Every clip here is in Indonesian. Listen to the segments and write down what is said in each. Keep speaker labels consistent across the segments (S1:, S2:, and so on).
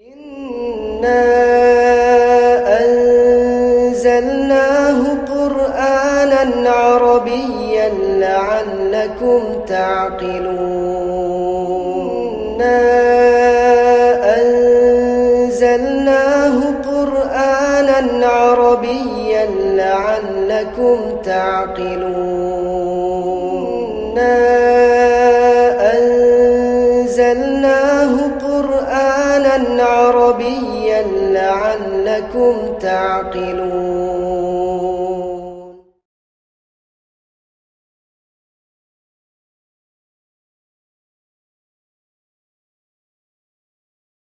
S1: Inna anzalnahu Qur'anan Arabiyyan la'allakum ta'qilun. Inna anzalnahu Qur'anan Arabiyyan la'allakum ta'qilun. Inna anzalnahu Qur'anan Arabiyyan la'allakum ta'qilun.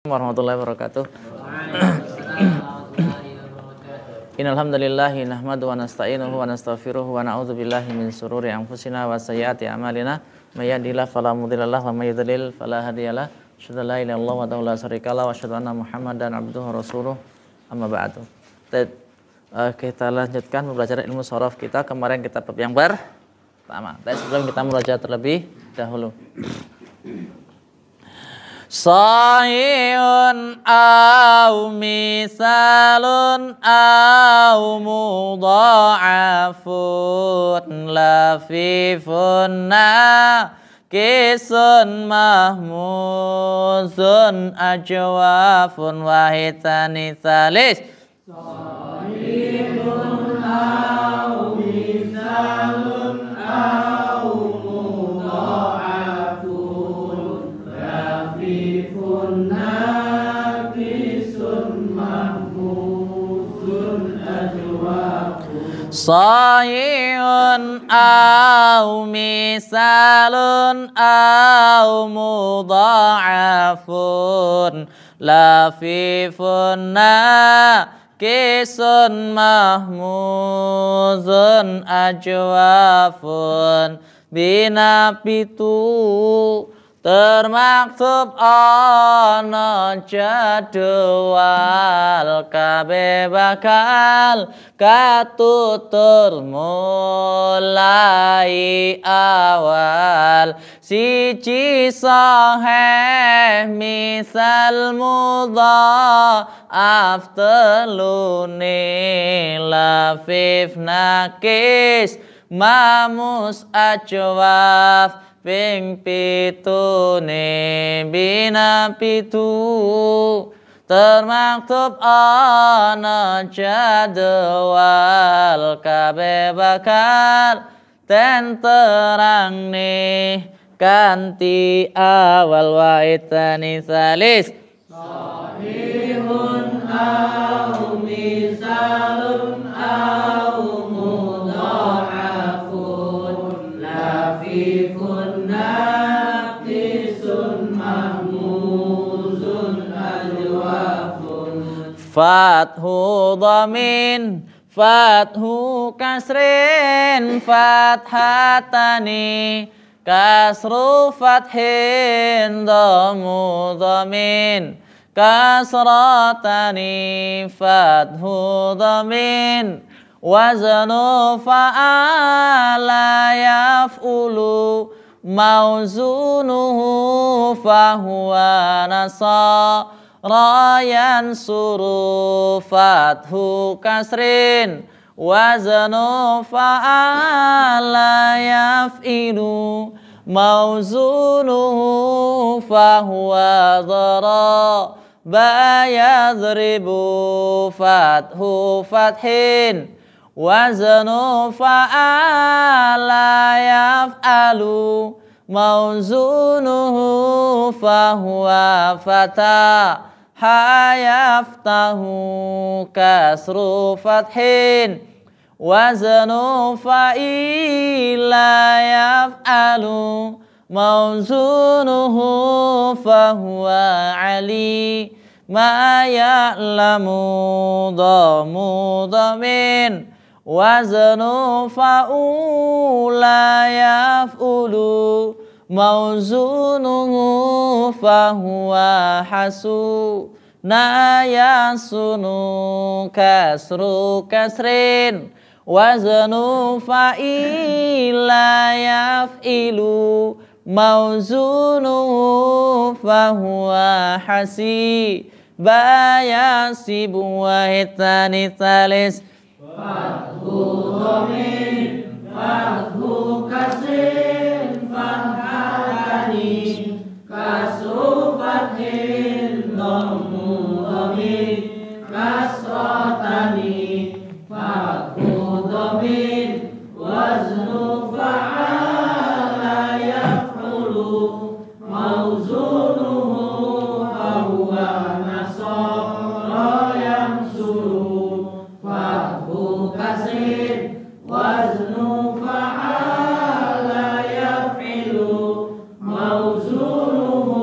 S2: Warahmatullahi wabarakatuh. Innal hamdalillah nahmaduhu wa nasta'inuhu wa nastaghfiruhu wa na'udzu billahi min shururi anfusina wa sayyiati a'malina. May yahdihillahu fala mudilla lahu wa may yudlil fala hadiyalah. Asyhadu an la ilaha illallah wa la syarika lahu wa asyhadu anna Muhammadan abduhu wa rasuluh. Amma ba'du. Kita lanjutkan pembelajaran ilmu shorof kita. Kemarin kita bab yang pertama. Tapi sebelum kita belajar terlebih dahulu. Sahihun au misalun au mudha'afun lafifun kisun mahmuzun ajwafun wahitani thalis. Sahihun au misalun au sahihun au misalun au mudha'afun lafifun kisun mahmuzun ajwafun binabitu termaktub ana jadwal kabeh bakal katutur mulai awal siji sahih misal mudha'af telune lafif nakis mamus ajwaf ping pitune bina pitu termaktub ana jadwal kabeh bakal ten terang nih kanthi awal waitani salis. Sahihun au misalun au mudha'afun lafifun fathu dhamin fathu kasrin fathatani kasru fathin dhamu dhamin kasratani fathu dhamin wazanu fa'ala yaf'ulu mauzunuhu fahuwa nasa rayan suru fathu kasrin wazanu fa'ala yaf'ilu mauzunuhu fahuwa dhara bayadribu fathu fathin wazanu fa'ala yaf'alu mauzunuhu fahuwa fata hayaftahu kasru fathin wazanu fa'ila yaf'alu mauzunuhu fahuwa ali ma ya'lamu dhamu dhamin wazanu fa'ula yaf'ulu mauzunuhu fahuwa hasu na yasunu kasru kasrin wazanu fa'ila yaf'ilu mauzunuhu fahuwa hasi bayasibu wahid tsani tsalis
S3: fathu dhamin fathu kasrin fathani kasru fathin dhammu dhamin kasratani fathu dhamin waznu fa'ala yaf'ulu mauzunuhu fahuwa nasara yamsuru fathu kasrin waznu fa'ala yaf'ilu mauzunuhu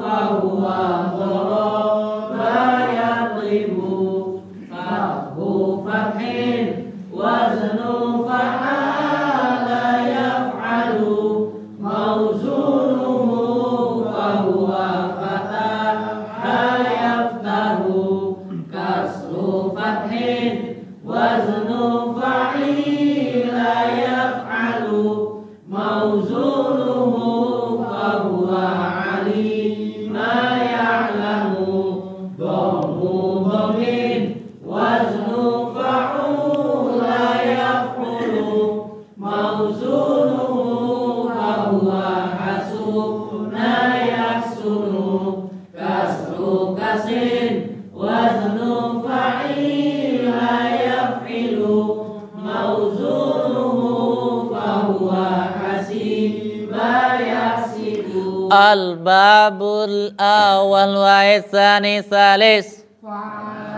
S3: fahuwa dharaba yadribu fathu fathin waznu fa'ala yaf'alu mauzunuhu fahuwa fataha yaftahu kasru fathin waznu fa'ila yaf'alu mauzunuhu fahuwa alima ya'lamu dhammu dhamin waznu fa'ula yaf'ulu mauzunuhu fahuwa hasuna yahsunu kasru kasrin waznu fa'ila yaf'ilu mauzunuhu fahuwa hasiba yahsibu.
S2: Al-babul awal wa tsani tsalis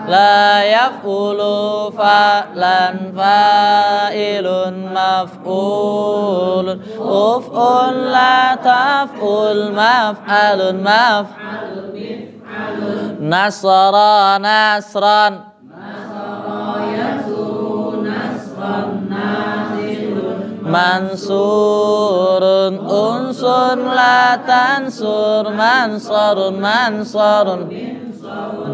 S2: la yaf'ulu fa'lan fa'ilun maf'ulun uf'un la taf'ul maf'alun nasara nasran mansurun unsun la tansur mansarun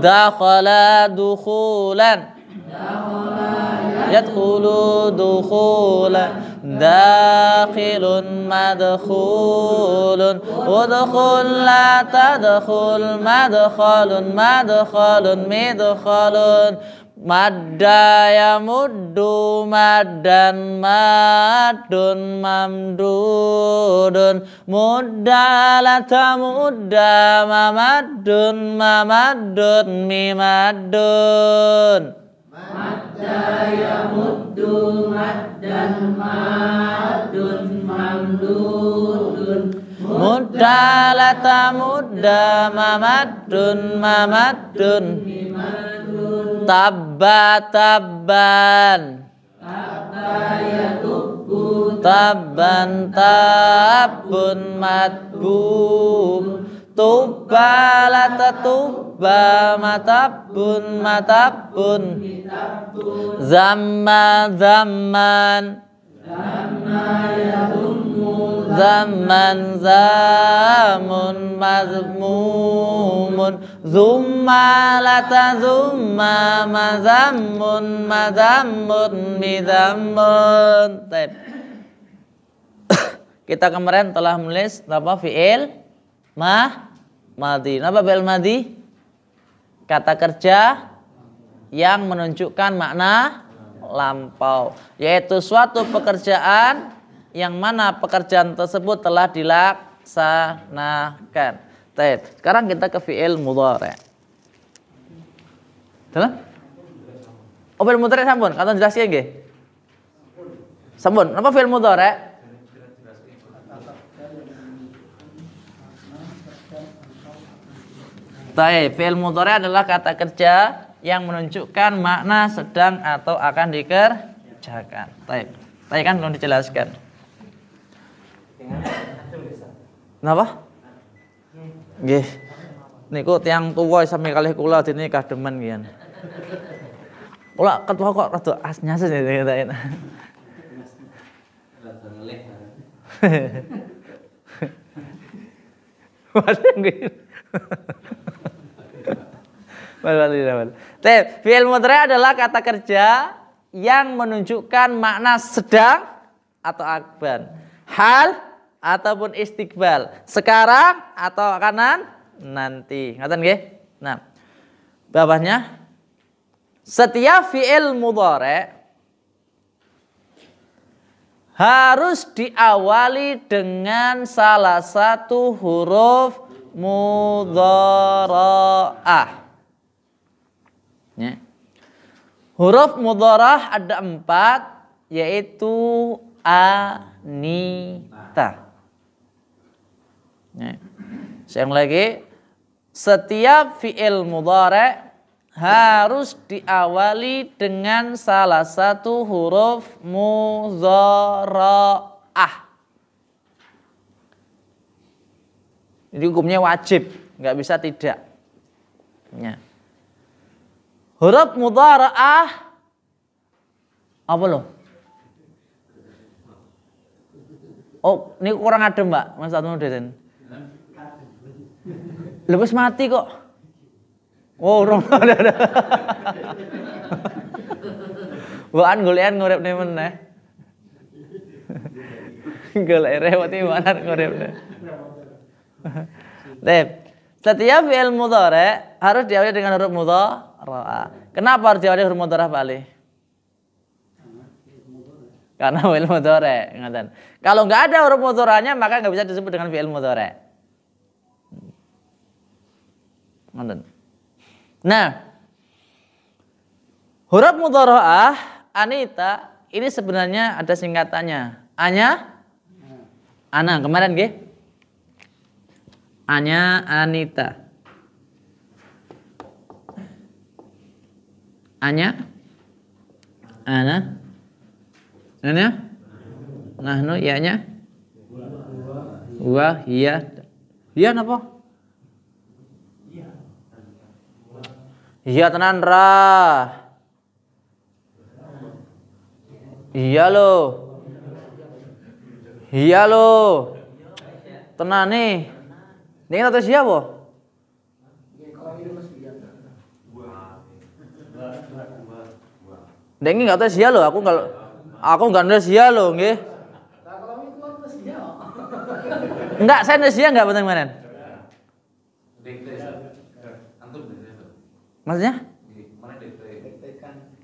S2: dakhala dukhulan yadkhulu dukhulan dakhilun madkhulun udkhul la tadkhul madkhalun midkhalun madda yamuddu maddan maddun mamdudun mudda la tamudda mamaddun mimaddun
S3: madda yamuddu maddan maddun mamdudun
S2: mudda la tamudda mamaddun tabba tabban tabban tabbun matbub tubba la tatubba matabbun zamma zamman zaman zamun mazmumun zumma lata zumma mazammun midammun. Kita kemarin telah menulis apa fi'il madhi. Apa fi'il madhi? Kata kerja yang menunjukkan makna lampau, yaitu suatu pekerjaan yang mana pekerjaan tersebut telah dilaksanakan. Sekarang kita ke fi'il mudhari'. Telah? Oh, fi'il mudhari' sampun, kata jelaskan nggih. Sampun, apa fi'il mudhari'? Fi'il mudhari' adalah kata kerja yang menunjukkan makna sedang atau akan dikerjakan. Tadi kan belum dijelaskan. Kenapa? Nggih. Niku tiyang tuwa sami kalih kula dene kademen kian. Kula ketua kok rada asnyas ya ngene. Rada ngelih. Waduh nggih. Fi'il mudhari' adalah kata kerja yang menunjukkan makna sedang atau akban, hal ataupun istiqbal, sekarang atau akan nanti. Ngaten nggih? Nah, bawahnya setiap fi'il mudhari harus diawali dengan salah satu huruf mudhara'ah. Ya. Huruf mudhara'ah ada 4, yaitu anita. Ya. Yang lagi, setiap fi'il mudhari harus diawali dengan salah satu huruf mudhara'ah. Jadi hukumnya wajib, nggak bisa tidak. Ya. Huruf mudhara'ah apa loh? Oh, ini kurang adem, Mbak, Mas Atmuddin. Lepas mati kok. Oh, urung ada. Waan golekan nguripne meneh. Golek rewati mana nguripne. Setiap fi'il mudhari harus diawali dengan huruf mudhara'ah. Kenapa harus diawali huruf mudhara'ah, Pak Ali? Karena fi'il mudhari, ngaten. Kalau enggak ada huruf mudhara'ahnya maka enggak bisa disebut dengan fi'il mudhari. Ngaten. Nah, huruf mudhara'ah anita ini sebenarnya ada singkatannya. Anya, ana kemarin nggih. Anya anita. Anya, ana, ana, nahnu, ianya, wa, hiya, hiya apa? Iya tenan ra. Iya lo. Iya lo. Tenan nih. Ini kata siapa? Ini nggak tahu sia lo. Aku nggak tahu sia lo, nggih. Enggak, saya sia nggak benar-benar. Maksudnya?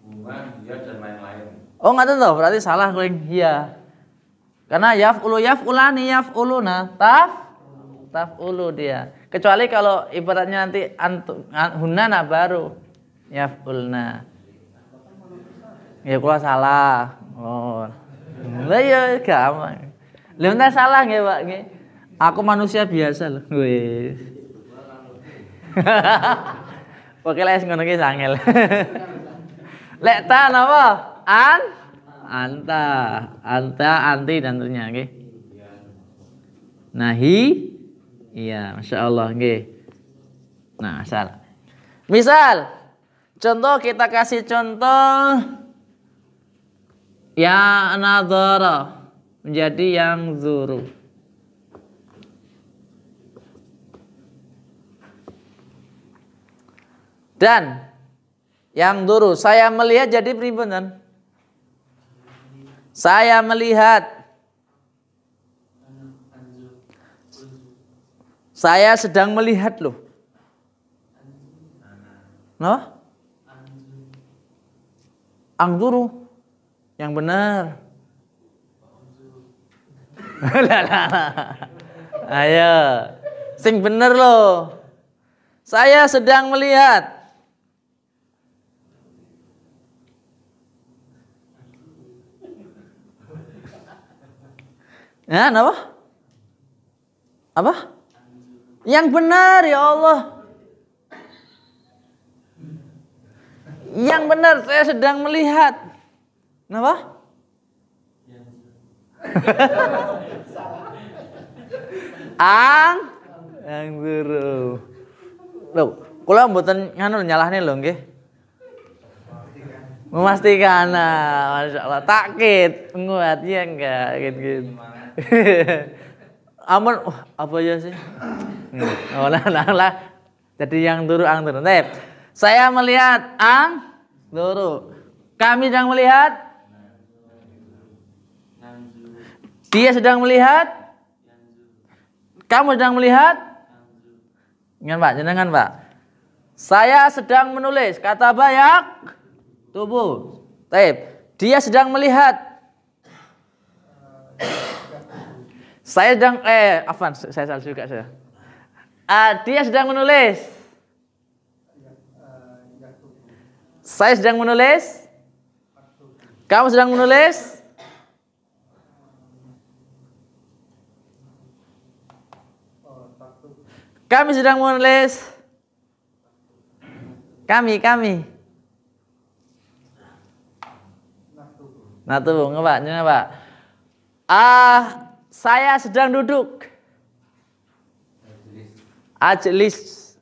S2: Bunga, hiya dan lain-lain. Oh nggak tahu, berarti salah kuing hiya. Karena yaf'ulani yaf'uluna taf'ulu dia. Kecuali kalau ibaratnya nanti hunana baru yaf'ulna. Ya kalau salah. Oh. Lah ya gampang. Lah salah nggih, Pak nggih. Aku manusia biasa loh. Wis. Oke lah ngono ki sangel. Lek ta napa? Anta, anti dan tentunya nggih. Nahi. Iya, masyaallah nggih. Nah, salah. Misal contoh kita kasih contoh ya nadhara menjadi yang zuru. Dan yang dulu saya melihat jadi pripun? Saya melihat. Saya sedang melihat loh. No? Angduru. Yang benar. Ayo. Sing bener loh. Saya sedang melihat. Ya, apa? Apa? Yang benar ya Allah. Yang benar saya sedang melihat. Kenapa? Yang guru. Loh, kula mboten nganu nyalahne lho nggih. Memastikan, masyaallah takkit, nguat ya enggak gitu. Amun apa ya sih? Oh lah. Jadi yang turu ang turu. Saya melihat ang turu. Kami sedang melihat. Dia sedang melihat. Kamu sedang melihat. Ingat Pak, jenengan Pak. Saya sedang menulis. Kataba yaktubu. Taib. Dia sedang melihat. Saya sedang afwan, saya salah juga saya. Dia sedang menulis. Saya sedang menulis. Kamu sedang menulis. Kami sedang menulis. Kami. Natu, nggak Pak? Saya sedang duduk. Ajlis.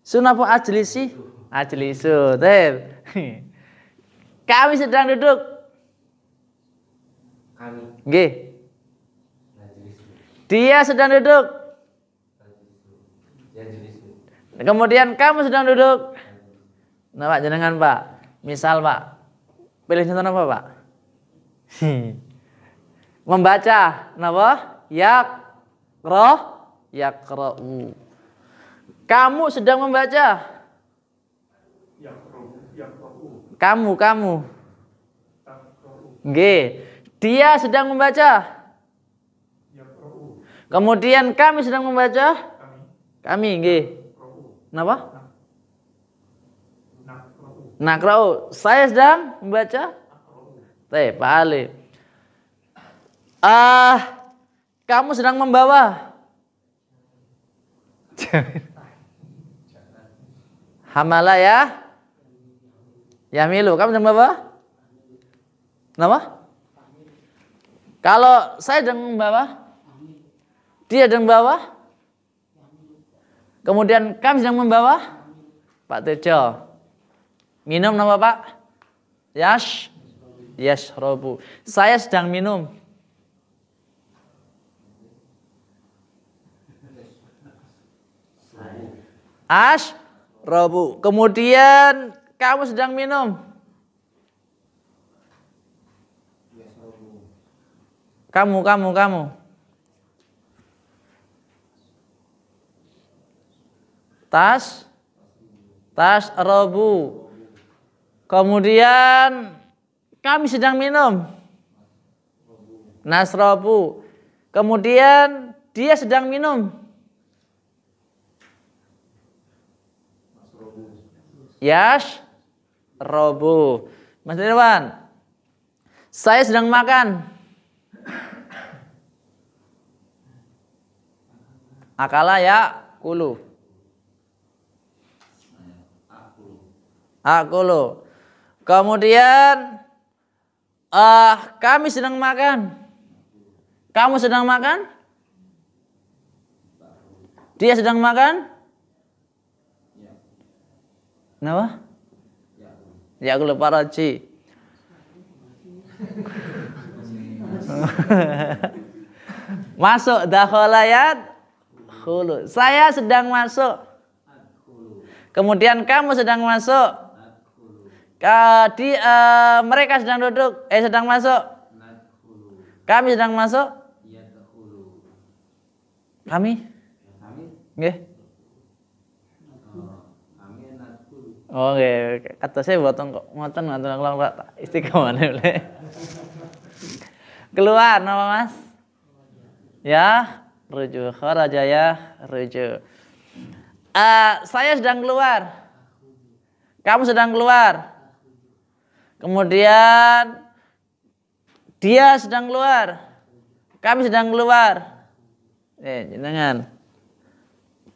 S2: Sunapa ajlisi? Ajlisu. Kami sedang duduk.
S4: Kami.
S2: Nggih. Dia sedang duduk. Kemudian kamu sedang duduk. Nah Pak, jenengan Pak. Misal Pak, pilih contoh apa Pak? Membaca, napa? Yaqra'u. Kamu sedang membaca. Kamu. Nggih. Dia sedang membaca. Kemudian kami sedang membaca. Kami, nggih. Napa? Nakra'u. Saya sedang membaca. Baik, Pak Ali. Kamu sedang membawa. Hamala ya. Yamilu. Kamu sedang membawa? Napa? Kalau saya sedang membawa, dia sedang membawa. Kemudian kami sedang membawa. Pak Tejo. Minum napa Pak? Yashrobu. Saya sedang minum. Ashrobu. Kemudian kamu sedang minum. Kamu. Tasrobu. Kemudian kami sedang minum. Nasrobu. Kemudian dia sedang minum. Yashrobu. Mas Irwan, saya sedang makan. Akala ya kulu. Akulu. Kemudian kami sedang makan. Kamu sedang makan? Dia sedang makan? Kenapa? Ya aku lupa Raji. Masuk dakholayat khulu. Saya sedang masuk. Kemudian kamu sedang masuk. Mereka sedang duduk. Sedang masuk. Kami sedang masuk. Kami? Nggih. Oh nggih, kata saya buatan kok ngoten istiqomah boleh. Keluar nama Mas? Ya, rujuk kharaja ya, rujuk. Saya sedang keluar. Kamu sedang keluar. Kemudian dia sedang keluar. Kami sedang keluar. Jangan.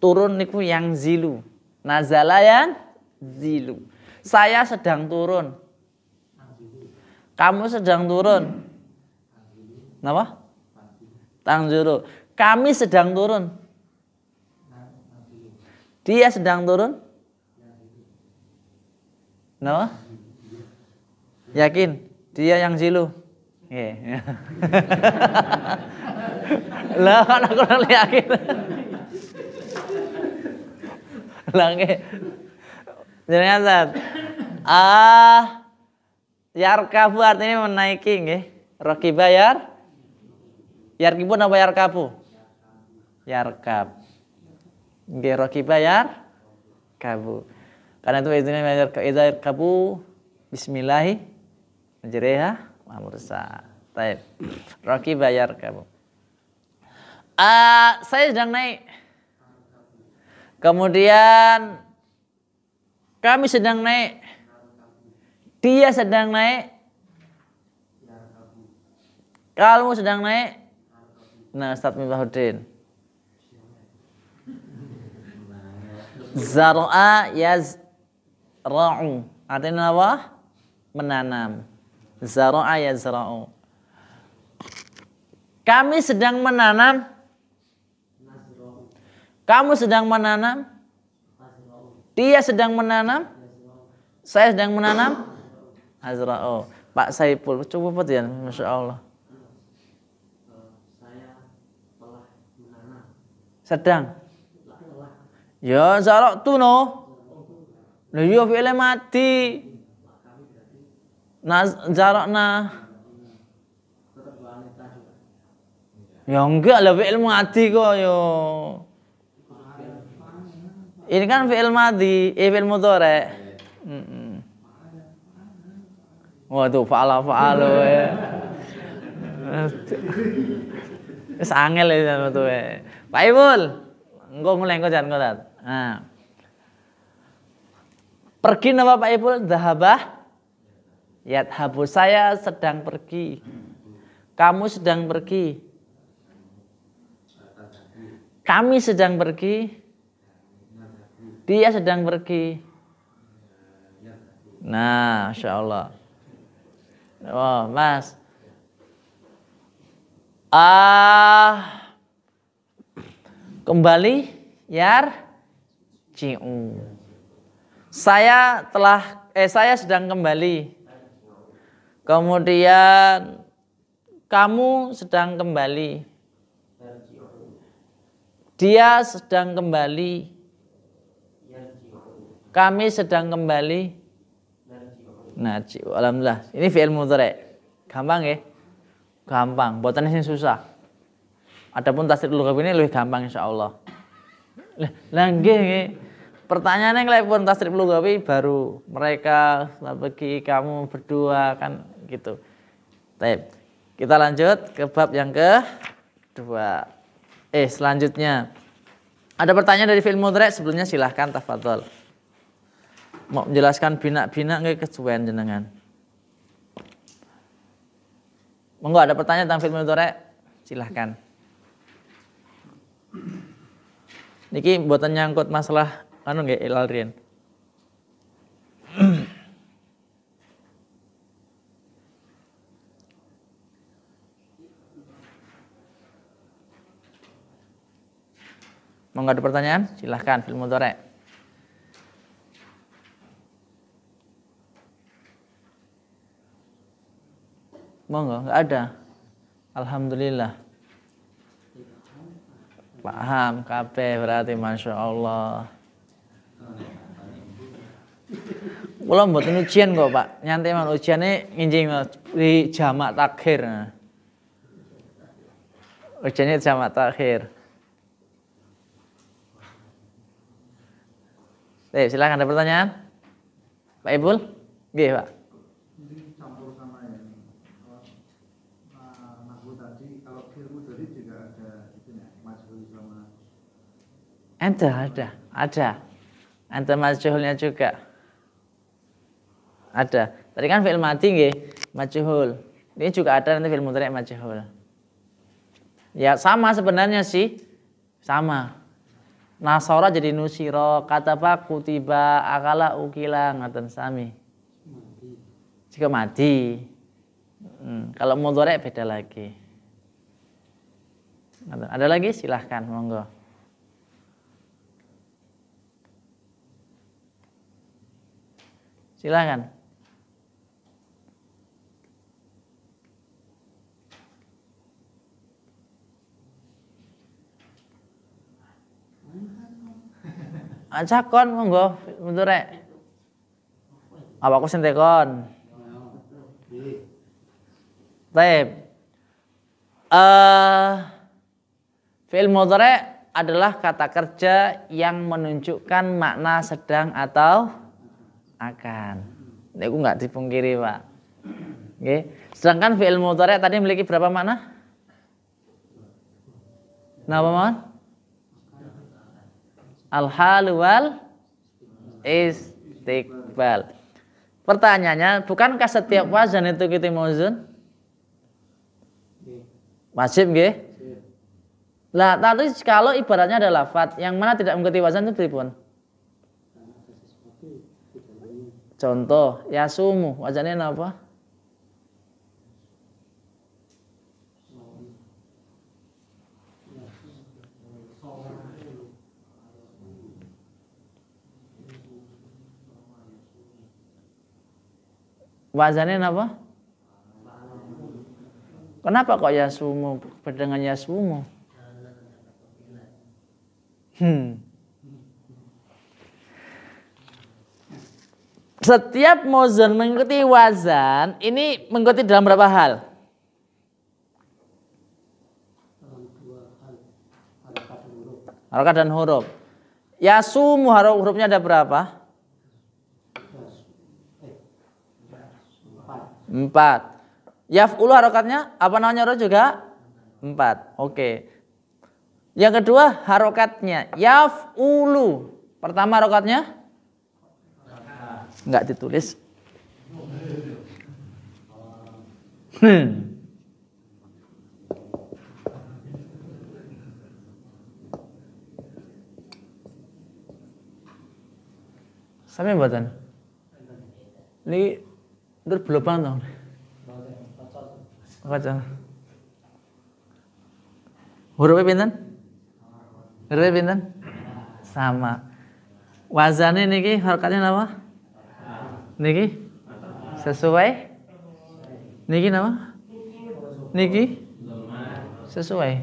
S2: Turun niku yang zilu. Nazalayan zilu. Saya sedang turun. Kamu sedang turun. Kenapa? Tanzuru. Kami sedang turun. Dia sedang turun. Kenapa? Yakin? Dia yang zilu. Lah kan aku nang yakin. Lange. Jangan yarkabu artinya menaiki nggih. Rakiba yarkibu napa yarkabu? Yarkab. Nggih rakiba yarkabu. Karena itu idza kabu bismillahi majriha wa mursa. Baik. Raqiba yarkabu. Saya sedang naik. Kemudian kami sedang naik. Dia sedang naik. Kamu sedang naik. Nah, Ustaz Mibahuddin. Zar'a yazra'u. Artinya apa? Menanam. Zar'a yazra'u. Kami sedang menanam. Kamu sedang menanam. Dia sedang menanam. Saya sedang menanam. Azra'u. Pak Saipul, coba ya, Masya Allah.
S3: Saya telah menanam.
S2: Sedang. Ya, zarok tu no. Lah yo fi'il mati. Zarokna. Ya enggak lah fi'il mati kok yo. Ini kan fi'il madi, fi'il mudhari'. Waduh, fa'ala ya. Wis angel ya metu e. Pak Ibul, engko mulai engko jan ngono. Nah. Pergi napa Pak Ibul? Dhahabah. Yadhabu, saya sedang pergi. Kamu sedang pergi. Kami sedang pergi. Dia sedang pergi. Nah, Masya Allah. Oh, Mas. Kembali yarji'u. Saya sedang kembali. Kemudian kamu sedang kembali. Dia sedang kembali. Kami sedang kembali. Narji'u. Alhamdulillah. Ini fi'il mudhari'. Gampang ya? Gampang. Mboten sing susah. Adapun tasrif lughawi ini lebih gampang insyaallah. Lah nggih. Pertanyaannya lek pun tasrif lughawi baru mereka pergi, kamu berdua kan gitu. Baik. Kita lanjut ke bab yang kedua. Selanjutnya. Ada pertanyaan dari fi'il mudhari', sebelumnya silahkan tafadhol. Mau menjelaskan bina-bina nggih kesuwen jenengan. Monggo ada pertanyaan tentang fi'il mudhari'? Silahkan. Niki mboten nyangkut masalah anu nggih ilal riyen. Monggo ada pertanyaan? Silahkan fi'il mudhari'. Monggo, enggak ada. Alhamdulillah. Paham kabeh berarti Masya Allah. Kula mboten ujian kok, Pak. Nyantai mawon ujiane nginjing di jamak takhir. Ujiannya jamak takhir. Silakan ada pertanyaan? Pak Ibul? Nggih, Pak. Ada. Anta majhulnya juga. Ada. Tadi kan fi'il madi nggih, majhul. Ini juga ada nanti fi'il mudhari' majhul. Ya sama sebenarnya sih. Sama. Nasara jadi nusira, kataba kutiba, akala ukila ngaten sami. Jika madi. Kalau mudhari' beda lagi. Ada lagi? Silahkan, monggo. Silakan. Cakon monggo mudhari'. Apa aku sing tekon? Baik. Fi'il mudhari' adalah kata kerja yang menunjukkan makna sedang atau akan. Niku enggak dipungkiri, Pak. Nggih. Sedangkan fi'il mudhari' tadi memiliki berapa makna? Napa mawon? Al-hal wal istiqbal. Pertanyaannya, bukankah setiap wazan itu kita mauzun? Wajib nggih? Lah, tadi kalau ibaratnya ada lafadz yang mana tidak mengikuti wazan itu pripun? Contoh, yasumu, wazannya apa? Wazannya apa? Kenapa kok yasumu beda dengan yasumu? Setiap mauzun mengikuti wazan ini mengikuti dalam berapa hal? Harokat dan huruf. Yasumu hurufnya ada berapa? 4. Yaf'ulu harokatnya apa namanya huruf juga? 4. Oke. Yang kedua harokatnya yaf'ulu. Pertama harokatnya enggak ditulis. Sampai mboten? Ini ndur belobang to. Kaca. Hurufnya pinten? Hurufnya pinten? Sama. Wazannya niki harokatnya apa? Niki sesuai. Niki nama? Niki sesuai.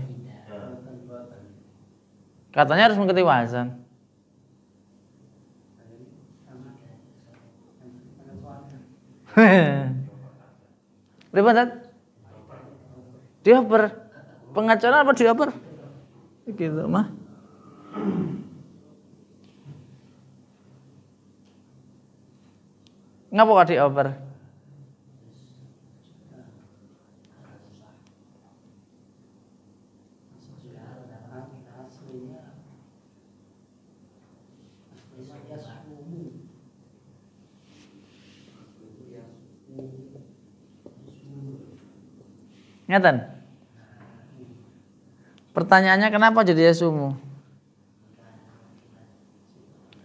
S2: Katanya harus mengikuti wazan. Ribet. Dioper. Pengacara apa dioper? Gitu mah. Ngapa kok dioper? Ngeten. Pertanyaannya kenapa jadi yasumu?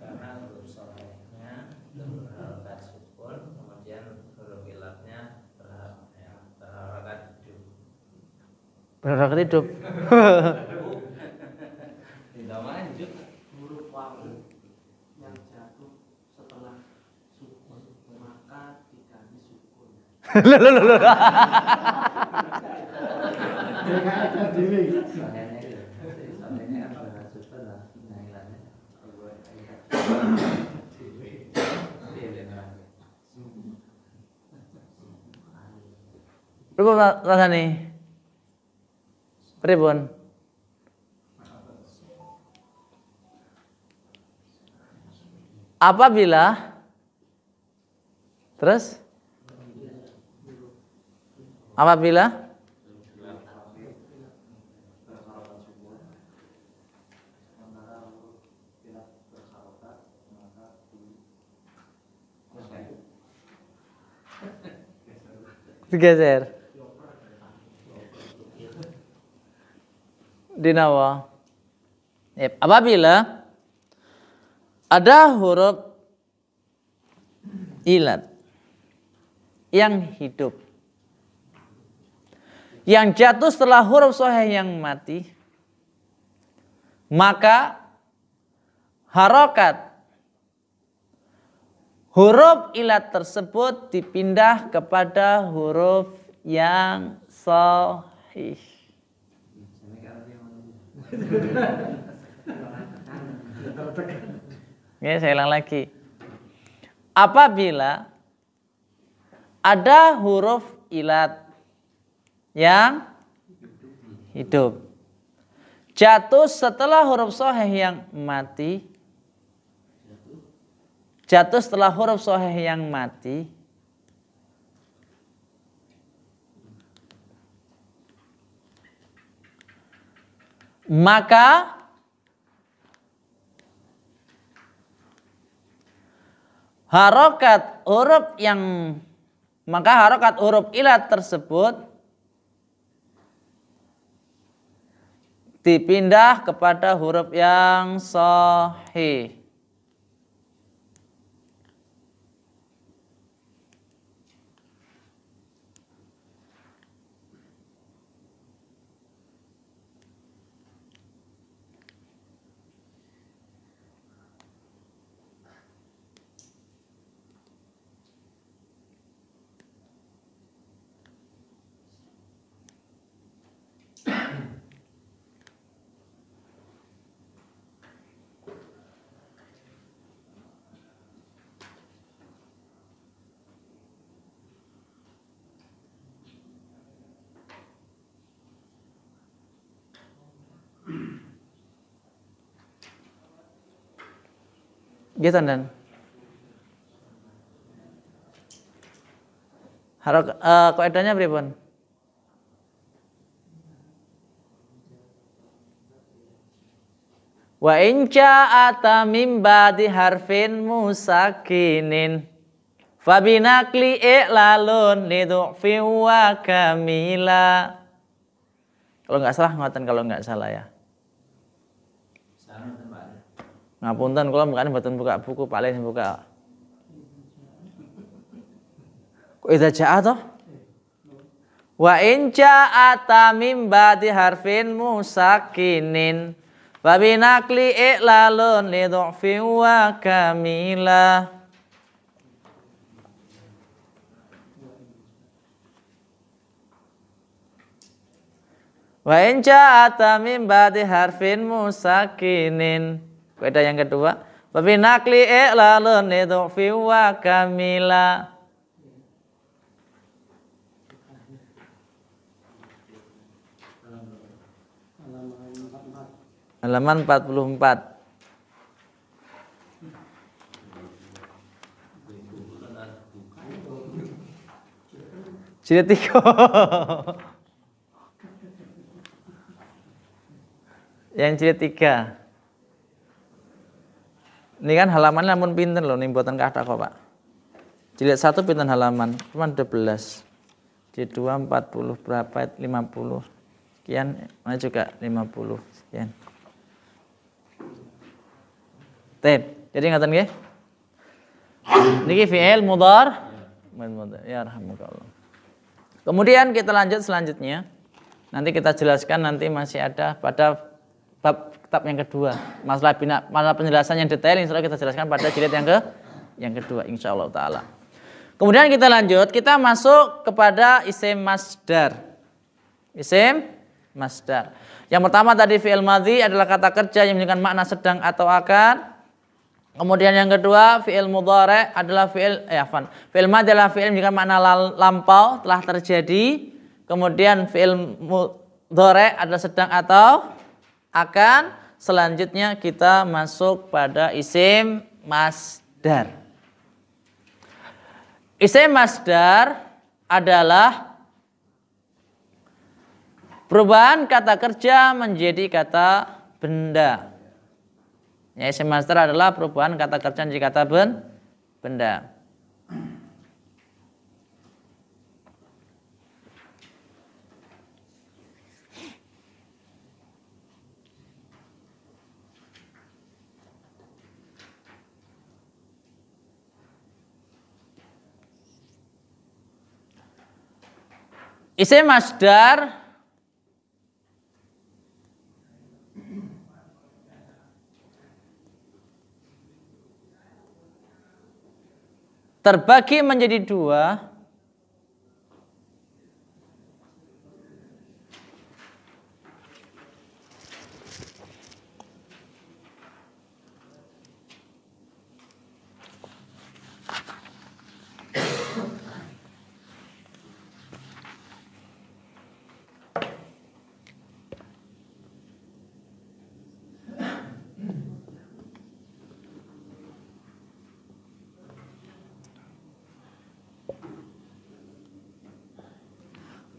S4: Karena huruf sorehnya berharokat sukun, kemudian huruf ilatnya berharokat hidup.
S2: Berharokat hidup.
S4: Ditambah hidup
S3: huruf wawu yang jatuh setelah sukun maka diganti sukun.
S4: sorehnya berharokat sukun lah, ilatnya.
S2: Pripun rasane? Pripun? Apabila terus apabila digeser dinawa. Apabila ada huruf ilat yang hidup yang jatuh setelah huruf shahih yang mati, maka harokat huruf ilat tersebut dipindah kepada huruf yang shahih. Ya, saya ulang lagi. Apabila ada huruf ilat yang hidup jatuh setelah huruf shahih yang mati, jatuh setelah huruf shahih yang mati, maka harokat huruf ilat tersebut dipindah kepada huruf yang shahih. Gitu dan kaidahnya pripun? Wa in ja'ata mim ba'di harfin musakinin fa binaqli i'lalun lidhu'fi wa kamila. Kalau nggak salah ngoten, kalau nggak salah ya. Ngapunten kula mengkane mboten buka buku, paling buka. Kok idza ja'a toh? Wa in ja'ata mim ba'di harfin musakinin wa binaqli i'lalun li dhu'fi wa kamila. Wa in ja'ata mim ba'di harfin musakinin. Kaidah yang kedua, wa binaqli i'lalun li dhu'fi wa kamila. Halaman 44. Jilid 3. Yang jilid 3. Ini kan halaman namun pinten loh, ini buatan kathah kok, Pak. Jilid 1 pinten halaman? Cuma 12. Jilid 2 40 berapa? 50. Sekian, mana juga 50 sekian. Jadi ngaten nggih. Niki fi'il mudhar. Ya rahmukallah. Kemudian kita lanjut selanjutnya. Nanti kita jelaskan, nanti masih ada pada bab kitab yang kedua. Masalah penjelasan yang detail insyaallah kita jelaskan pada jilid yang kedua insyaallah taala. Kemudian kita lanjut, kita masuk kepada isim masdar. Isim masdar. Yang pertama tadi fi'il madhi adalah kata kerja yang menunjukkan makna sedang atau akan. Kemudian yang kedua fi'il mudhari adalah fi'il madhi adalah fi'il menunjukkan makna lampau telah terjadi. Kemudian fi'il mudhari adalah sedang atau akan. Selanjutnya kita masuk pada isim masdar. Isim masdar adalah perubahan kata kerja menjadi kata benda. Ya, isim masdar adalah perubahan kata kerja menjadi kata benda. Isim masdar terbagi menjadi dua.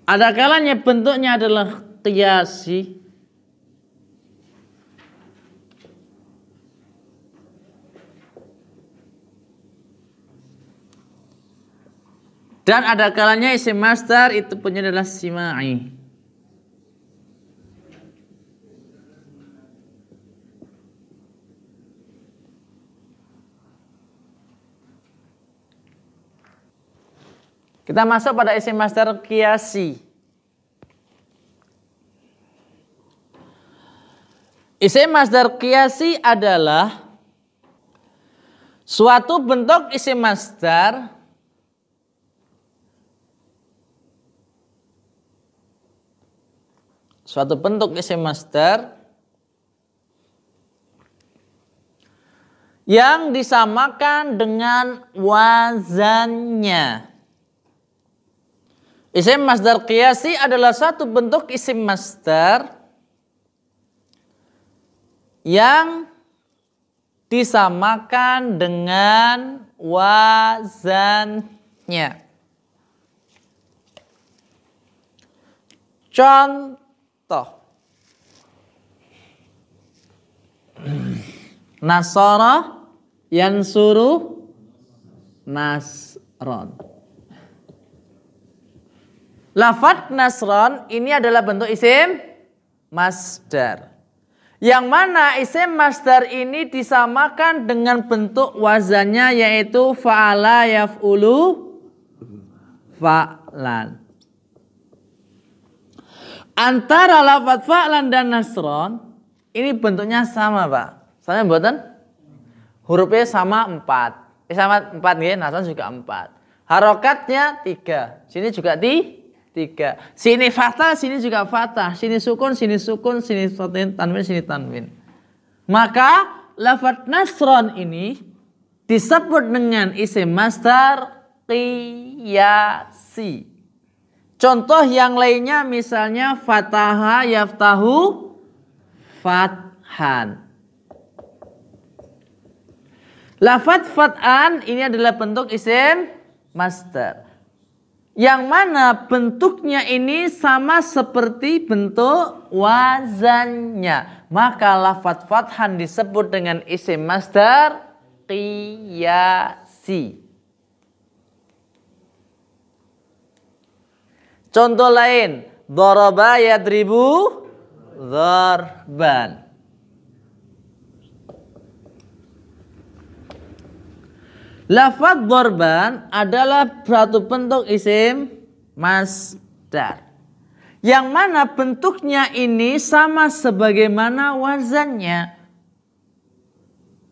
S2: Ada kalanya bentuknya adalah qiyasi. Dan ada kalanya isim masdar itu punya adalah simai. Kita masuk pada isim masdar qiyasi. Isim masdar qiyasi adalah suatu bentuk isim masdar yang disamakan dengan wazannya. Isim masdar qiyasi adalah suatu bentuk isim masdar yang disamakan dengan wazannya. Contoh, nasara yansuru nasron. Lafadz nasron ini adalah bentuk isim masdar. Yang mana isim masdar ini disamakan dengan bentuk wazannya yaitu fa'ala yaf'ulu fa'lan. Antara lafadz fa'lan dan nasron ini bentuknya sama, Pak. Sama mboten? Hurufnya sama 4. Sama 4 nggih, nasron juga 4. Harokatnya 3. Sini juga 3. Sini fathah, sini juga fathah. Sini sukun, sini tanwin, sini tanwin. Maka lafadz nasron ini disebut dengan isim masdar qiyasi. Contoh yang lainnya misalnya fataha yaftahu fathan. Lafadz fathan ini adalah bentuk isim masdar. Yang mana bentuknya ini sama seperti bentuk wazannya. Maka lafadz fathan disebut dengan isim masdar qiyasi. Contoh lain, daraba yadribu darban. Lafadz darban adalah suatu bentuk isim masdar. Yang mana bentuknya ini sama sebagaimana wazannya.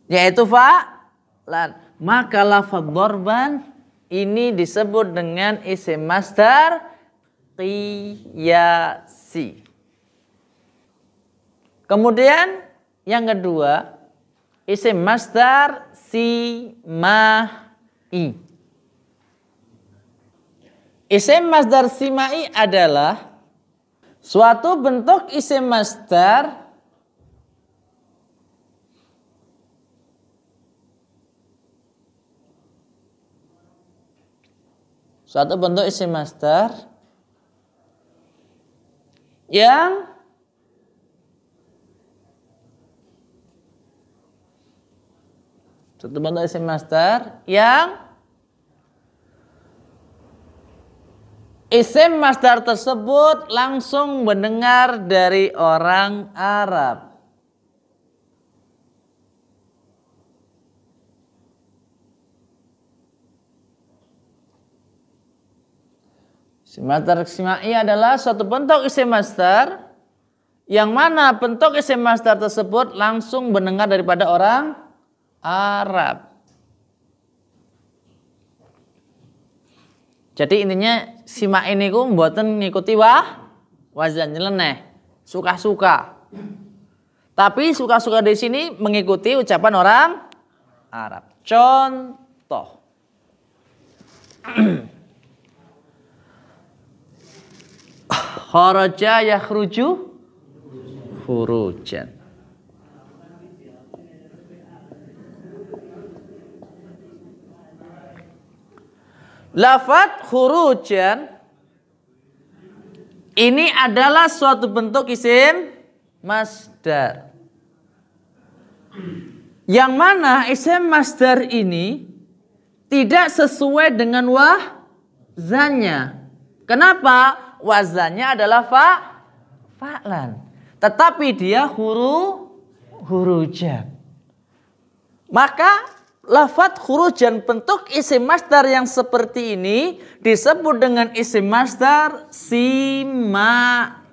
S2: Yaitu fa'lan. Maka lafadz darban ini disebut dengan isim masdar qiyasi. Kemudian yang kedua, isim masdar simai. Isim masdar simai adalah suatu bentuk isim masdar yang isim masdar tersebut langsung mendengar dari orang Arab. Isim masdar simai adalah suatu bentuk isim masdar yang mana bentuk isim masdar tersebut langsung mendengar daripada orang Arab. Jadi intinya sima ini ku mboten ngikuti wazan nyeleneh, suka-suka. Tapi suka-suka di sini mengikuti ucapan orang Arab. Contoh. Kharaja yakhruju khurujan. Lafadz khurujan Ini adalah suatu bentuk isim masdar. Yang mana isim masdar ini tidak sesuai dengan wazannya. Kenapa? Wazannya adalah fa'lan. Tetapi dia hurujan. Maka lafadz hurujan bentuk isim masdar yang seperti ini disebut dengan isim masdar simai.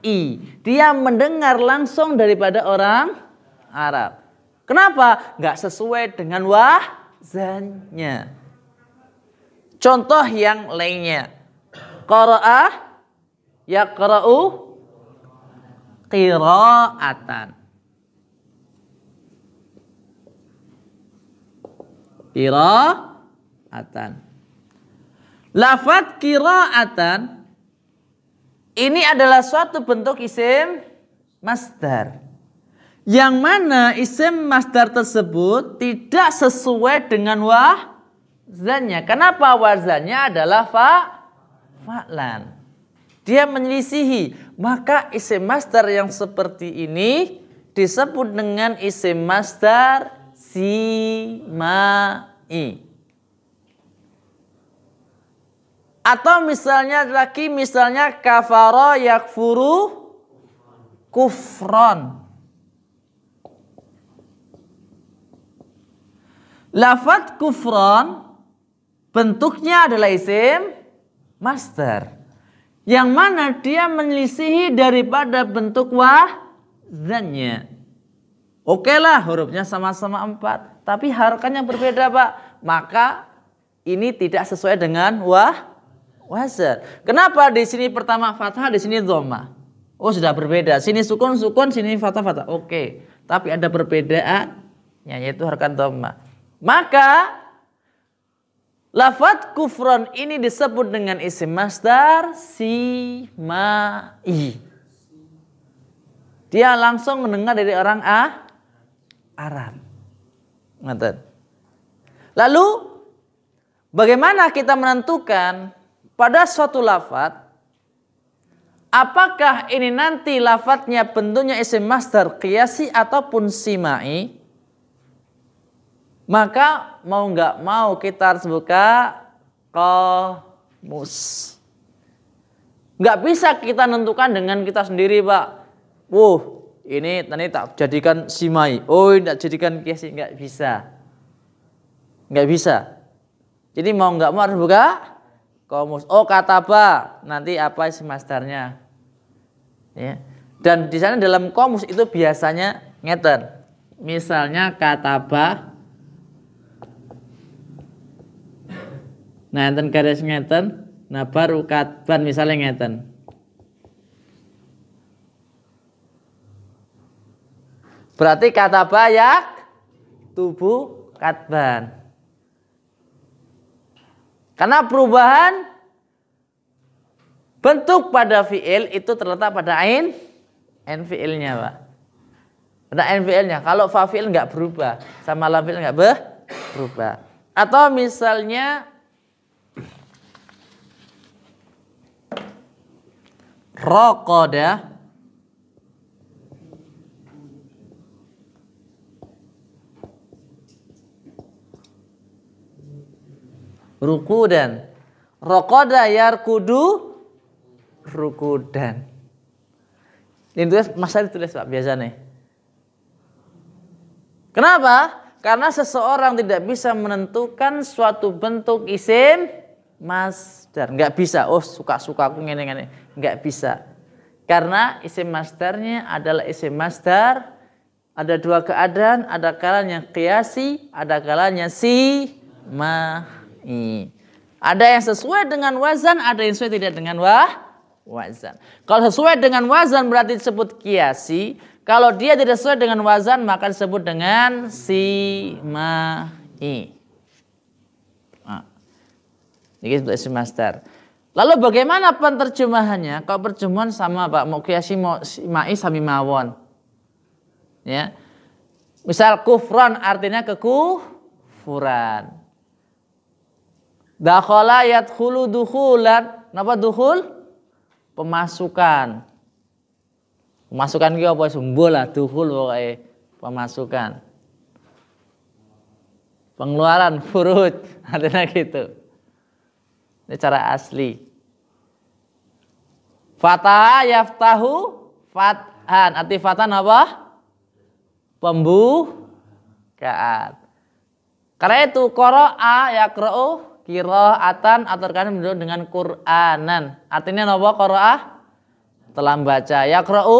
S2: Dia mendengar langsung daripada orang Arab. Kenapa? Nggak sesuai dengan wazannya. Contoh yang lainnya. Qara'a yaqra'u qira'atan. Qira'atan. Lafadz qira'atan ini adalah suatu bentuk isim masdar. Yang mana isim masdar tersebut tidak sesuai dengan wazannya. Kenapa? Wazannya adalah fa'lan. Dia menyelisihi. Maka isim masdar yang seperti ini disebut dengan isim masdar simai. Atau misalnya kafara yakfuru kufron. Lafadz kufron bentuknya adalah isim masdar. Yang mana dia menyelisihi daripada bentuk wazannya. Oke lah, hurufnya sama-sama 4. Tapi harokannya berbeda, Pak. Maka ini tidak sesuai dengan wazan. Kenapa di sini pertama fathah, di sini dhammah? Oh, sudah berbeda. Sini sukun, sini fathah. Oke. Tapi ada perbedaan, yaitu harokat dhammah. Maka lafadz kufron ini disebut dengan isim masdar simai. Dia langsung mendengar dari orang Arab. Lalu bagaimana kita menentukan pada suatu lafadz apakah ini nanti lafadznya bentuknya isim masdar qiyasi ataupun simai? Maka mau nggak mau kita harus buka qamus. Nggak bisa kita nentukan dengan kita sendiri, Pak. Ini tadi tak jadikan simai. Ini tak jadikan kiasi. Nggak bisa. Nggak bisa. Jadi mau nggak mau harus buka qamus. Kataba. Nanti apa isim masdarnya? Ya. Dan di sana dalam qamus itu biasanya ngeten. Misalnya kataba. Nah, enten garis ngeten, nah baru katban misalnya ngeten. Berarti kata bayak tubuh katban. Karena perubahan bentuk pada fiil itu terletak pada ain fiilnya, Pak. Pada ain fiilnya. Kalau fa fiil enggak berubah, sama lam fiil enggak berubah. Atau misalnya raqada rukudan. Raqada yarkudu rukudan. Ini tulis masa ditulis, Pak, biasa nih. Kenapa? Karena seseorang tidak bisa menentukan suatu bentuk isim masdar. Enggak bisa. Suka-suka aku ngene-ngene. Enggak bisa. Karena isim masdarnya adalah isim masdar. Ada dua keadaan. Ada kalanya qiyasi. Ada kalanya simai. Ada yang sesuai dengan wazan. Ada yang sesuai tidak dengan wazan. Kalau sesuai dengan wazan berarti disebut qiyasi. Kalau dia tidak sesuai dengan wazan maka disebut dengan simai. Ini isim masdar. Lalu bagaimana penerjemahannya? Kalau pertemuan sama, Pak, mau qiyasi mau simai sami mawon. Ya. Misal kufran artinya kekufuran. Dakhala yadkhulu dukhulan. Napa dukhul? pemasukan. Pemasukan ki apa sumbul lah dukhul pokoke pemasukan. Pengeluaran furuj artinya gitu. Ini cara asli. Fataha yaftahu fathan. Arti fathan apa? Pembukaan. Karena itu qara'a yaqra'u qira'atan atau kan dengan Qur'anan. Artinya apa qara'a? Telah membaca. Yaqra'u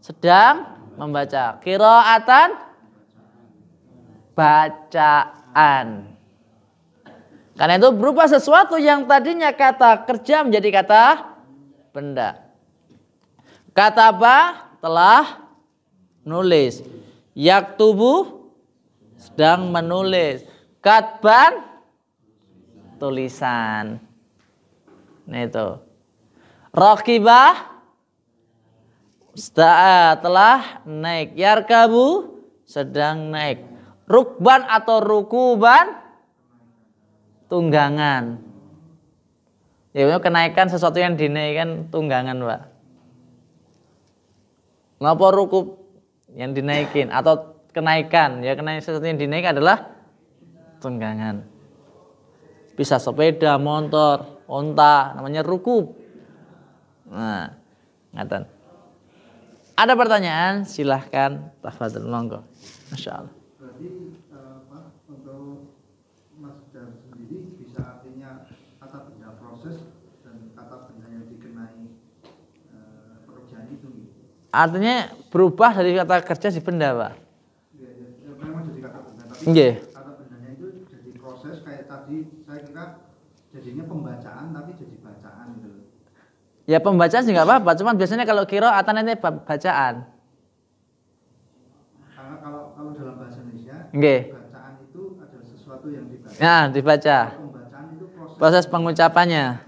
S2: sedang membaca. Qira'atan bacaan. Karena itu berupa sesuatu yang tadinya kata kerja menjadi kata benda. Kataba telah nulis. Yaktubu sedang menulis. Katban tulisan. Nah itu. Raqibah telah naik. Yarkabu sedang naik. Rukban atau rukuban tunggangan. Ya kenaikan sesuatu yang dinaikkan tunggangan, Pak. Ngapa rukub yang dinaikin atau kenaikan? Ya kenaikan sesuatu yang dinaik adalah tunggangan. Bisa sepeda, motor, onta, namanya rukub. Nah, ngaten. Ada pertanyaan? Silahkan, tafadhol monggo. Masyaallah.
S5: Berarti untuk masdar sendiri bisa artinya kata benda proses dan kata benda yang dikenai pekerjaan itu.
S2: Artinya berubah dari kata kerja di benda, Pak.
S5: Ya, memang jadi kata benda, tapi kata bendanya itu jadi proses kayak tadi saya kira jadinya pembacaan tapi jadi bacaan gitu.
S2: Ya pembacaan sih nggak apa-apa, cuman biasanya kalau qiraatan nanti bacaan.
S5: Karena kalau dalam bahasa Indonesia, bacaan itu adalah sesuatu yang dibaca.
S2: Nah, dibaca.
S5: Pembacaan itu
S2: Proses pengucapannya.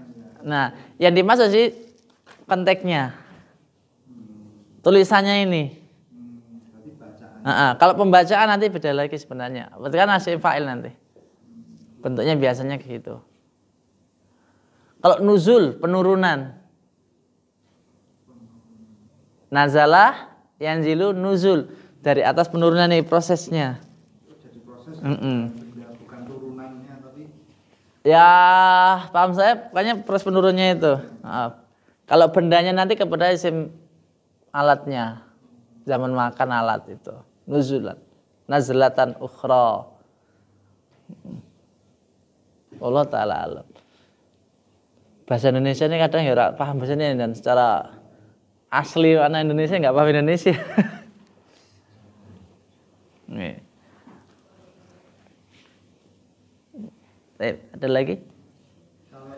S2: Nah, yang dimaksud sih konteksnya. Tulisannya ini.
S5: Berarti bacaan.
S2: Kalau pembacaan nanti beda lagi sebenarnya. Berarti kan nasib fa'il nanti. Bentuknya biasanya gitu. Kalau nuzul, penurunan. Nazalah, yanzilu, nuzul. Dari atas penurunan nih prosesnya.
S5: Jadi proses bukan turunannya tapi
S2: ya paham saya, pokoknya proses penurunnya itu. Maaf. Kalau bendanya nanti kepada isim alatnya. Zaman makan alat itu. Nuzulan. Nazlatan ukhra. Allah Ta'ala alam. Bahasa Indonesia ini kadang ya paham bahasanya dan secara asli anak Indonesia nggak paham Indonesia. Nih. Ada lagi?
S5: kalau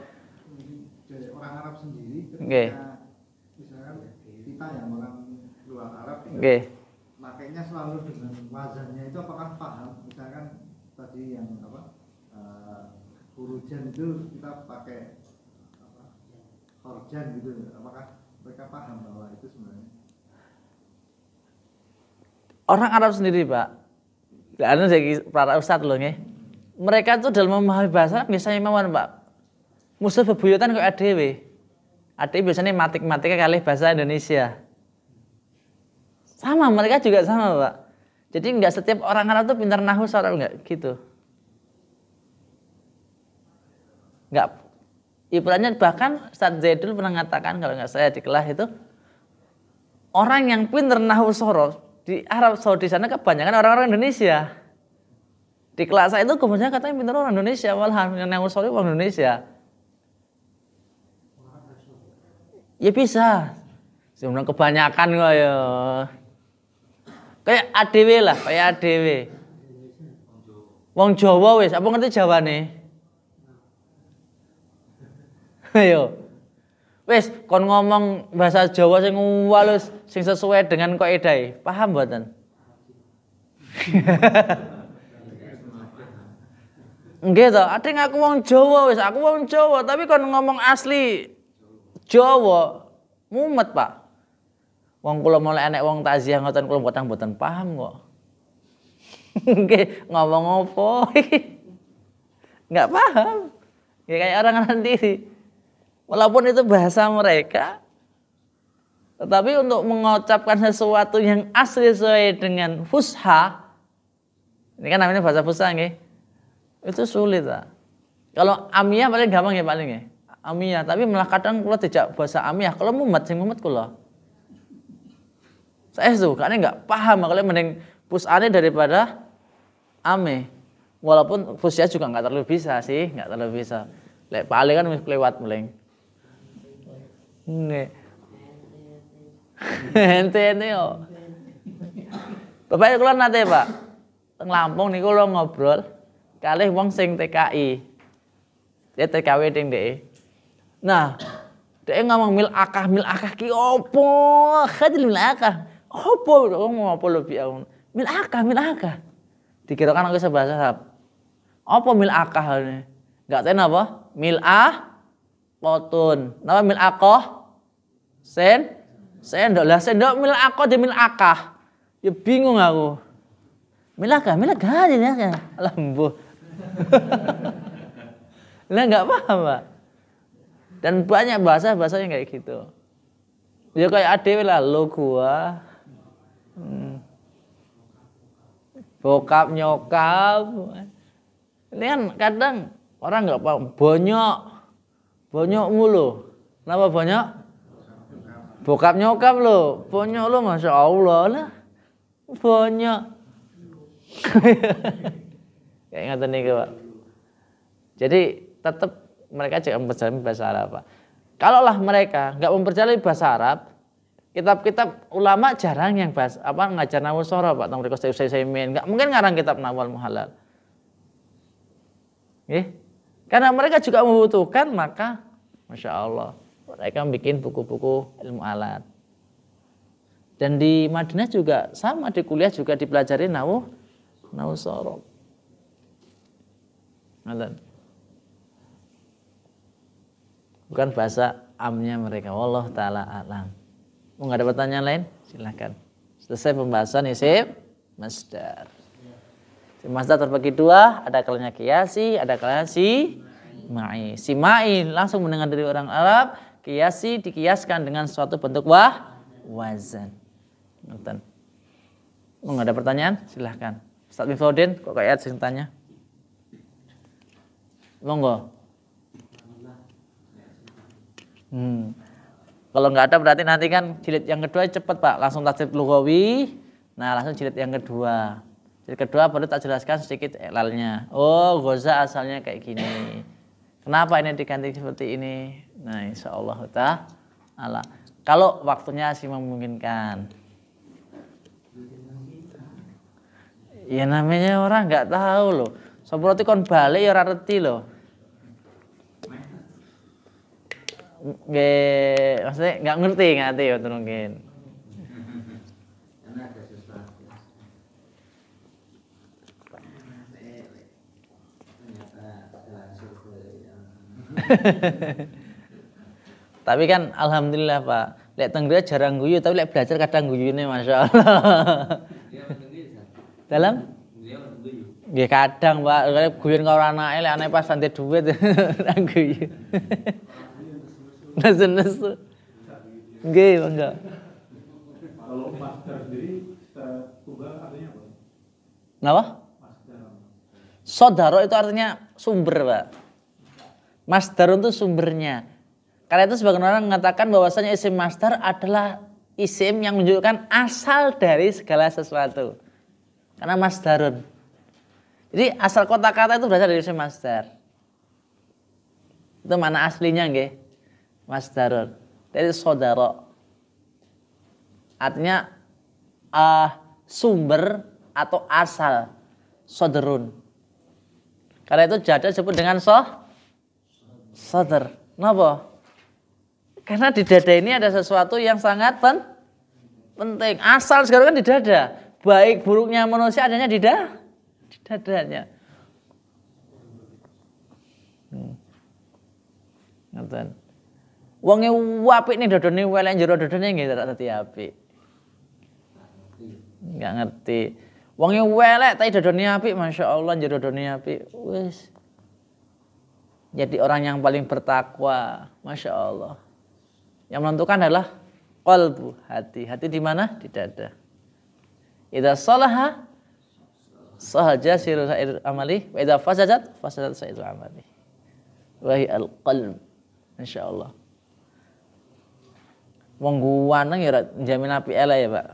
S5: dari orang Arab sendiri
S2: Oke.
S5: ketika misalkan kita yang orang luar Arab
S2: Oke.
S5: makanya selalu dengan wazannya itu apakah paham misalkan tadi yang hurujan itu kita pakai horjan gitu apakah mereka paham bahwa itu sebenarnya
S2: Orang Arab sendiri, Pak. Anu saya para ustadz loh nggih. Mereka tuh dalam memahami bahasa biasanya mawon, Pak. Musuh bebuyutan kok adewe. Adewe biasanya matik-matiknya kali bahasa Indonesia. Sama, mereka juga sama, Pak. Jadi enggak setiap orang Arab tuh pintar nahwu Arab enggak gitu. Enggak. Ibaratnya bahkan Ustaz Zaidul pernah mengatakan kalau enggak saya di kelas itu orang yang pintar nahwu sorot di Arab Saudi sana kebanyakan orang-orang Indonesia. Di kelas saya itu kebanyakan katanya pintar orang Indonesia, malah yang nahwu sorot orang Indonesia. Ya bisa. Sebenarnya kebanyakan kok ya. Kayak ADW lah, kayak ADW. Wong Jawa wis, apa ngerti Jawane? Ayo. Wis kon ngomong bahasa Jawa sing walus sing sesuai dengan kaidah. Paham mboten? Nggih to, adeng aku wong Jawa wis, aku wong Jawa, tapi kon ngomong asli Jawa mumet, Pak. Wong kula mulai enek wong takziah ngoten kula mboten paham kok. Nggih, ngomong apa? Enggak paham. Ya kayak orang sendiri. Walaupun itu bahasa mereka, Tetapi untuk mengucapkan sesuatu yang asli sesuai dengan fusha, ini kan namanya bahasa fusha nggih. Itu sulit lah. Kalau amiyah paling gampang ya paling ya. Amiyah, tapi malah kadang kula dijak bahasa amiyah, kalau mumet sing mumet kula. Saya tuh karena enggak paham, makanya mending pusane daripada ame. Walaupun fusya juga enggak terlalu bisa sih, enggak terlalu bisa. Lek paling kan wis kelewat mulai. Nih. Ente yo. Bapak kula nate, Pak. Teng Lampung niku kula ngobrol kalih wong sing TKI. Dia TKW ding dhek. Nah, dia ngomong mil akah ki opo? Khadil mil akah. Opo? Ngomong apa lebih aku? Mil akah. Dikirakan aku bahasa Arab. Apa mil akah ini? Enggak tahu apa? Mil kotun. Napa mil akoh? Sendok lah sendok mil akoh di mil akah. Ya bingung aku. Mil akah ini. Alambuh. Lah enggak paham, Pak. Dan banyak bahasa-bahasa yang kayak gitu. Ya kayak adewe lah lo gua. Bokap nyokap. Ini kan kadang orang enggak paham. Bonyok mulu. Kenapa bonyok? Bokap nyokap lo. Bonyok lo Masya Allah lah. Bonyok. Kayak ngatain nih Pak. Jadi tetap mereka juga memperjalani bahasa Arab, Pak. Kalaulah mereka nggak memperjalani bahasa Arab, kitab-kitab ulama jarang yang ngajar nahwu sorof, Pak. Tong mriko Utsaimin, nggak mungkin ngarang kitab nahwu muhalal. Karena mereka juga membutuhkan, maka Masya Allah mereka bikin buku-buku ilmu alat. Dan di Madinah juga sama, di kuliah juga dipelajari nahwu sorof. Bukan bahasa amnya mereka. Wallahu taala alam. Mau nggak ada pertanyaan lain? Silakan. Selesai pembahasan isim masdar. Isim masdar terbagi dua, ada kalanya qiyasi, ada kalanya simai. Simai langsung mendengar dari orang Arab, qiyasi dikiaskan dengan suatu bentuk wazan. Nonton. Mau nggak ada pertanyaan? Silakan. Ustaz Mifaudin, kok kayak sing tanya? Monggo. Kalau nggak ada berarti nanti kan jilid yang kedua cepet Pak, langsung tasrif lughawi. Nah langsung jilid yang kedua. Jilid kedua baru tak jelaskan sedikit ilalnya. Oh ghoza asalnya kayak gini. Kenapa ini diganti seperti ini? Nah insya Allah ta'ala. Kalau waktunya sih memungkinkan. Ya namanya orang nggak tahu loh. Seperti kon balik ya ora reti loh. Nggak, maksudnya nggak ngerti ya mungkin. Tapi kan alhamdulillah Pak, lek tenggara jarang guyu, tapi lek belajar kadang guyune Masya Allah. Dalam? Ya kadang Pak, guyon karo anake lek anake pas santai duit nang guyu. Nesu. Nggih, monggo.
S5: Kalau masdar sendiri secara tunggal artinya apa?
S2: Napa? Sodaro itu artinya sumber, Pak. Masdar itu sumbernya. Karena itu sebagian orang mengatakan bahwasanya isim masdar adalah isim yang menunjukkan asal dari segala sesuatu. Karena masdarun. Jadi asal kata-kata itu berasal dari isim masdar. Itu mana aslinya nggih? Masdarun. Dari sodaro. Artinya sumber atau asal. Soderun. Karena itu jada disebut dengan sodar. Kenapa? Karena di dada ini ada sesuatu yang sangat penting. Asal sekarang kan di dada. Baik buruknya manusia adanya di dadanya. Ngoten. Wonge apik ning dodone welek jero dodone nggih tak dadi apik. Enggak ngerti. Wonge welek tapi dodone apik, masyaallah jero dodone apik. Wis. Jadi orang yang paling bertakwa, masyaallah. Yang menentukan adalah qalbu, hati. Hati di mana? Di dada. Idza salaha sahaja siru sa'ir amali wa idza fasadat sa'iru amali. Wa hi al-qalb. Insyaallah. Wong guwaneng ya jamin apik elek ya, Pak.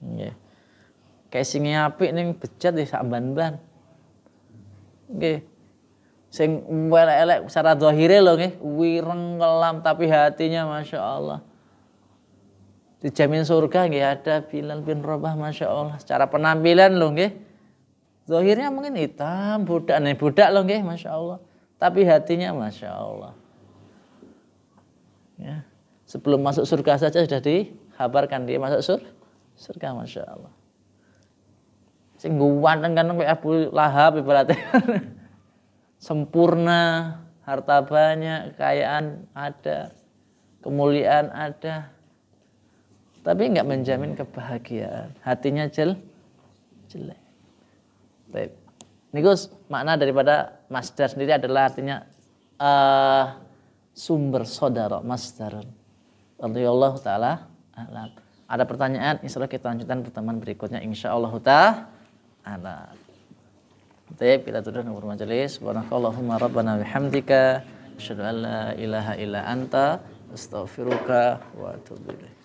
S2: Nggih. Casing-e apik ning bejat ya sak ban-ban. Nggih. Sing elek-elek secara zahire lho nggih, wireng kelam tapi hatinya Masya Allah. Dijamin surga nggih, ada Bilal bin Rabah Masya Allah. Secara penampilan lho nggih. Zahirnya mungkin hitam, budak lho nggih, Masya Allah. Tapi hatinya Masya Allah. Ya. Sebelum masuk surga saja sudah dikabarkan dia masuk surga Masya Allah. Sing guwanteng kan kayak Abu Lahab ibaratnya. Sempurna, harta banyak, kekayaan ada, kemuliaan ada. Tapi enggak menjamin kebahagiaan. Hatinya jelek. Baik. Nikus makna daripada masdar sendiri adalah artinya sumber saudara, masdar. Radhiyallahu taala alam. Ada pertanyaan, insyaallah kita lanjutkan pertemuan berikutnya insyaallah taala. Baik, kita tutup nomor majelis. Subhanakallahumma rabbana bihamdika asyhadu an la ilaha illa anta astaghfiruka wa atubu ilaik.